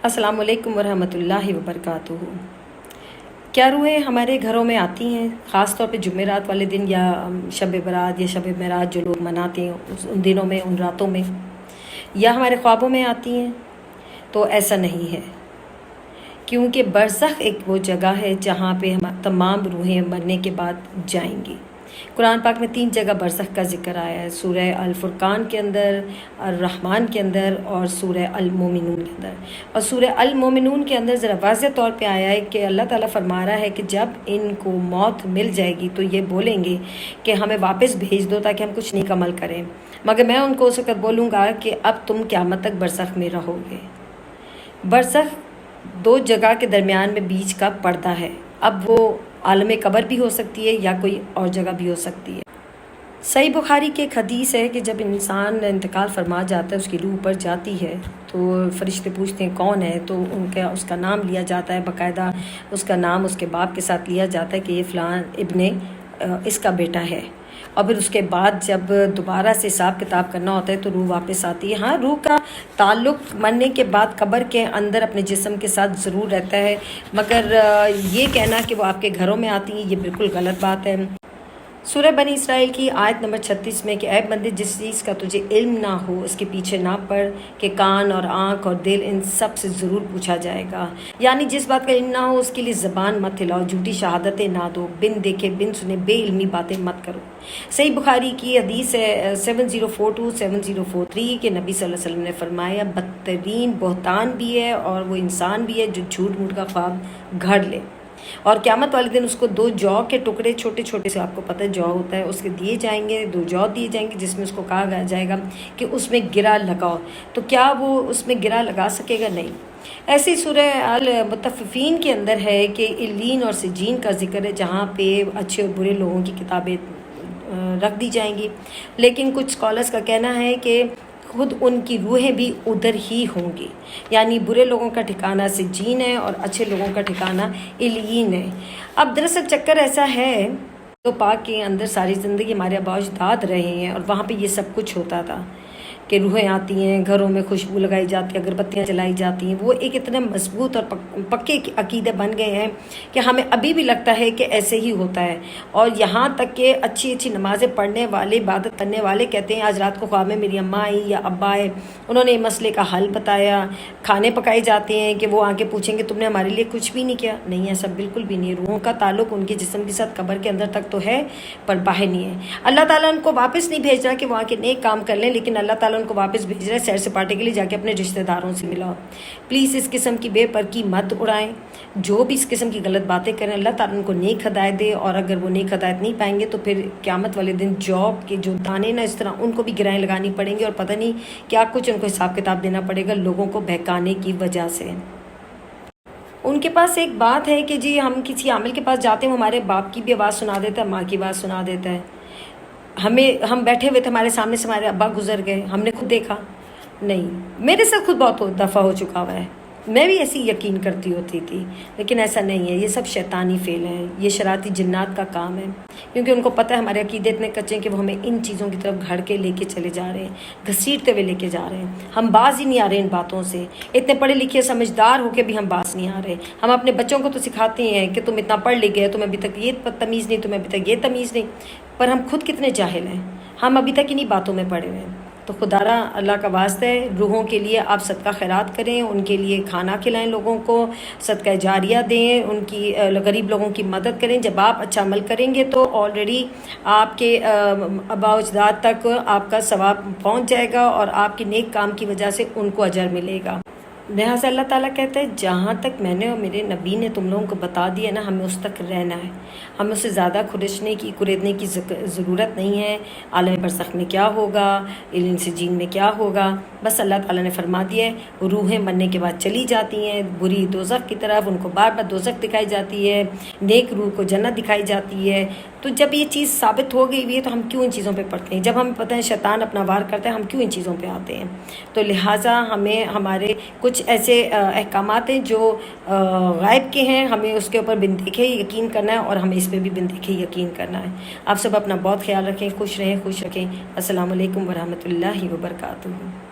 अस्सलाम वालेकुम वरहमतुल्लाहि वबरकातुहू। क्या रूहें हमारे घरों में आती हैं, ख़ास तौर पे जुमेरात वाले दिन या शब बरात या शब मेराज जो लोग मनाते हैं उन दिनों में, उन रातों में, या हमारे ख्वाबों में आती हैं? तो ऐसा नहीं है, क्योंकि बरज़ख एक वो जगह है जहाँ पे हम तमाम रूहें मरने के बाद जाएंगी। कुरान पाक में 3 जगह बरज़ख का ज़िक्र आया है, सूरह अल फुरकान के अंदर, अर-रहमान के अंदर और सूरह अल मोमिनून के अंदर। और सूरह अल मोमिनून के अंदर ज़रा वाज़ेह तौर पे आया है कि अल्लाह ताला फरमा रहा है कि जब इनको मौत मिल जाएगी तो ये बोलेंगे कि हमें वापस भेज दो ताकि हम कुछ नेक अमल करें, मगर मैं उनको उस वक़्त बोलूँगा कि अब तुम क़यामत तक बरज़ख में रहोगे। बरज़ख 2 जगह के दरमियान में बीच का पर्दा है। अब वो आलम कब्र भी हो सकती है या कोई और जगह भी हो सकती है। सही बुखारी की एक हदीस है कि जब इंसान इंतकाल फरमा जाता है, उसकी रूह ऊपर जाती है, तो फरिश्ते पूछते हैं कौन है, तो उसका नाम लिया जाता है, बाकायदा उसका नाम उसके बाप के साथ लिया जाता है कि ये फ़लान इब्ने इसका बेटा है। और फिर उसके बाद जब दोबारा से हिसाब किताब करना होता है तो रूह वापस आती है। हाँ, रूह का ताल्लुक़ मरने के बाद कब्र के अंदर अपने जिस्म के साथ ज़रूर रहता है, मगर ये कहना कि वो आपके घरों में आती हैं, ये बिल्कुल गलत बात है। सूरह बनी इसराइल की आयत नंबर 36 में कि ऐ बंदे, जिस चीज़ का तुझे इल्म ना हो उसके पीछे ना पड़, कि कान और आँख और दिल इन सब से ज़रूर पूछा जाएगा। यानी जिस बात का इल्म ना हो उसके लिए ज़बान मत हिलाओ, झूठी शहादतें ना दो, बिन देखे बिन सुने बेइल्मी बातें मत करो। सही बुखारी की हदीस है 7042-7043 के नबी सल्लल्लाहु अलैहि वसल्लम ने फरमाया, बदतरीन बहतान भी है और वो इंसान भी है जो झूठ मूठ का ख्वाब घड़ ले और क़यामत वाले दिन उसको 2 जौ के टुकड़े, छोटे छोटे से, आपको पता है जौ होता है, उसके दिए जाएंगे, 2 जौ दिए जाएंगे, जिसमें उसको कहा जाएगा कि उसमें गिरा लगाओ। तो क्या वो उसमें गिरा लगा सकेगा? नहीं। ऐसे ही सूरह अल मुतफ़्फ़िफ़ीन के अंदर है कि इल्लीन और सिजीन का जिक्र है, जहाँ पे अच्छे और बुरे लोगों की किताबें रख दी जाएंगी। लेकिन कुछ स्कॉलर्स का कहना है कि खुद उनकी रूहें भी उधर ही होंगी, यानी बुरे लोगों का ठिकाना सिज्जीन है और अच्छे लोगों का ठिकाना इल्लीन है। अब दरअसल चक्कर ऐसा है, तो पाक के अंदर सारी ज़िंदगी हमारे आबा अजदाद रहे हैं और वहाँ पे ये सब कुछ होता था कि रूहें आती हैं, घरों में खुशबू लगाई जाती है, अगरबत्तियाँ जलाई जाती हैं। वो एक इतने मजबूत और पक्के अकीदे बन गए हैं कि हमें अभी भी लगता है कि ऐसे ही होता है। और यहाँ तक कि अच्छी अच्छी नमाज़ें पढ़ने वाले, इबादत करने वाले कहते हैं आज रात को ख्वाब में मेरी अम्मा आई या अब्बा आए, उन्होंने मसले का हल बताया। खाने पकाए जाते हैं कि वो आके पूछेंगे तुमने हमारे लिए कुछ भी नहीं किया। नहीं, ऐसा बिल्कुल भी नहीं। रूहों का ताल्लुक उनके जिस्म के साथ कब्र के अंदर तक तो है, पर बाहर नहीं है। अल्लाह ताला उनको वापस नहीं भेज रहा कि वहाँ के नेक काम कर लें, लेकिन अल्लाह ताला उनको वापस भेज रहे हैं सैर सपाटे के लिए, जाके अपने रिश्तेदारों से मिलाओ। प्लीज़ इस किस्म की बेपरकी मत उड़ाएं। जो भी इस किस्म की गलत बातें करें, अल्लाह ताला उनको नेक हदायत दे, और अगर वो नेक हदायत नहीं पाएंगे तो फिर क़यामत वाले दिन जॉब के जो दाने ना, इस तरह उनको भी गिराएं लगानी पड़ेंगी और पता नहीं क्या कुछ उनको हिसाब किताब देना पड़ेगा लोगों को बहकाने की वजह से। उनके पास एक बात है कि जी हम किसी आमिल के पास जाते हैं, वो हमारे बाप की भी आवाज़ सुना देता है, माँ की आवाज़ सुना देता है। हम बैठे हुए थे, हमारे सामने से हमारे अब्बा गुजर गए, हमने खुद देखा नहीं। मेरे साथ खुद बहुत दफ़ा हो चुका हुआ है, मैं भी ऐसी यकीन करती होती थी, लेकिन ऐसा नहीं है। ये सब शैतानी फेल है, ये शरारती जिन्नात का काम है, क्योंकि उनको पता है हमारे अकीदे इतने कच्चे हैं कि वो हमें इन चीज़ों की तरफ घड़ के लेके चले जा रहे हैं, घसीटते हुए लेके जा रहे हैं। हम बाज ही नहीं आ रहे इन बातों से, इतने पढ़े लिखे समझदार होकर भी हम बाज नहीं आ रहे। हम अपने बच्चों को तो सिखाते हैं कि तुम इतना पढ़ लिख गए, तुम्हें अभी तक ये तमीज़ नहीं, तुम्हें अभी तक ये तमीज़ नहीं, पर हम खुद कितने जाहिल हैं, हम अभी तक इन्हीं बातों में पड़े हुए हैं। तो खुदारा अल्लाह का वास्ता है, रूहों के लिए आप सदका खैरात करें, उनके लिए खाना खिलाएं, लोगों को सदका जारिया दें, उनकी गरीब लोगों की मदद करें। जब आप अच्छा अमल करेंगे तो ऑलरेडी आपके आबा अजदाद तक आपका सवाब पहुंच जाएगा और आपके नेक काम की वजह से उनको अजर मिलेगा। लिहाजा अल्लाह ताला कहता है जहाँ तक मैंने और मेरे नबी ने तुम लोगों को बता दिया ना, हमें उस तक रहना है, हमें उससे ज़्यादा कुरेदने की ज़रूरत नहीं है। आलम बरज़ख में क्या होगा, इल्म सिजीन में क्या होगा, बस अल्लाह ताला ने फरमा दिया है। रूहें मरने के बाद चली जाती हैं बुरी दोज़ख की तरफ, उनको बार बार दोज़ख दिखाई जाती है, नेक रूह को जन्नत दिखाई जाती है। तो जब ये चीज़ साबित हो गई हुई है तो हम क्यों इन चीज़ों पे पढ़ते हैं? जब हमें पता है शैतान अपना वार करता है, हम क्यों इन चीज़ों पे आते हैं? तो लिहाजा हमें हमारे कुछ ऐसे अहकामात हैं जो गायब के हैं, हमें उसके ऊपर बिन देखे यकीन करना है और हमें इस पर भी बिन देखे यकीन करना है। आप सब अपना बहुत ख्याल रखें, खुश रहें, खुश रखें। अस्सलाम वालेकुम वरहमतुल्लाहि वबरकातुहू।